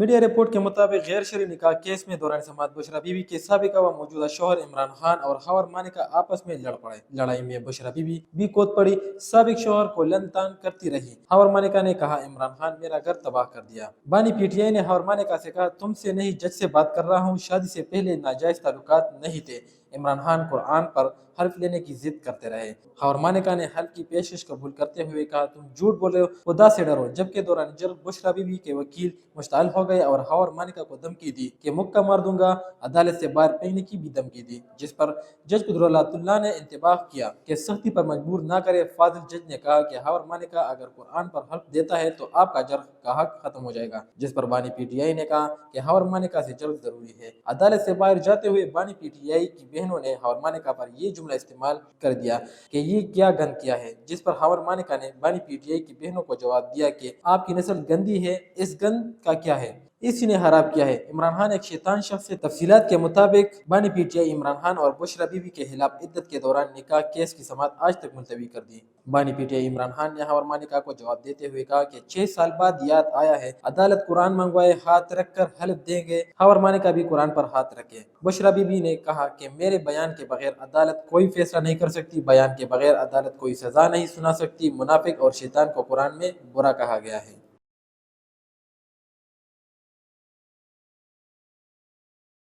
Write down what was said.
Media report के मुताबिक गैर शरई निकाह केस में दौरान समात बुशरा बीबी के साबिका व मौजूदा शौहर इमरान खान और खबर मानिका आपस में लड़ पड़े। लड़ाई में बुशरा बीबी भी कूद पड़ी। साबिक शौहर को लन तान करती रही। खबर मानिका ने कहा, इमरान खान मेरा घर तबाह कर दिया। बानी पीटीआई ने खबर मानिका से कहा, तुमसे नहीं जज से बात कर रहा हूँ, शादी से पहले नाजायज ताल्लुकात नहीं थे। इमरान खान कुरान पर हल्फ लेने की जिद करते रहे। खबर मानिका ने हल्फ की पेशकश कबूल करते हुए कहा, तुम झूठ बोल रहे हो, खुदा से डरो। जबकि दौरान जल्द बुशरा बीबी के वकील मुश्ताल हो गए और खबर मानिका को धमकी दी कि मुक्का मार दूंगा। अदालत से बाहर फेंकने की भी धमकी दी, जिस पर जज कुदरतुल्लाह ने इंतबाह किया कि सख्ती पर मजबूर ना करे। फाजिल जज ने कहा कि खबर मानिका अगर कुरान पर हल्फ देता है तो आपका जर्ह का हक खत्म हो जाएगा, जिस पर बानी पीटीआई ने कहा कि खबर मानिका से जल्द जरूरी है। अदालत से बाहर जाते हुए बानी पीटीआई की बहनों ने खबर मानिका पर ये जुमला इस्तेमाल कर दिया कि ये क्या गंद किया है, जिस पर खबर मानिका ने बानी पीटीआई की बहनों को जवाब दिया कि आपकी नस्ल गंदी है, इस गंद का क्या है, इसी ने खराब किया है। इमरान खान एक शैतान शख्स है। तफसीलात के मुताबिक बानी पीटीआई इमरान खान और बुशरा बीबी के खिलाफ इद्दत के दौरान निकाह केस की समाअत आज तक मुलतवी कर दी। बानी पीटीआई इमरान खान ने खबर मानिका को जवाब देते हुए कहा कि 6 साल बाद याद आया है, अदालत कुरान मंगवाए, हाथ रख कर हल्फ देंगे। खबर मानिका भी कुरान पर हाथ रखे। बुशरा बीबी ने कहा कि मेरे बयान के बगैर अदालत कोई फैसला नहीं कर सकती, बयान के बगैर अदालत कोई सजा नहीं सुना सकती। मुनाफिक और शैतान को कुरान में बुरा कहा गया है।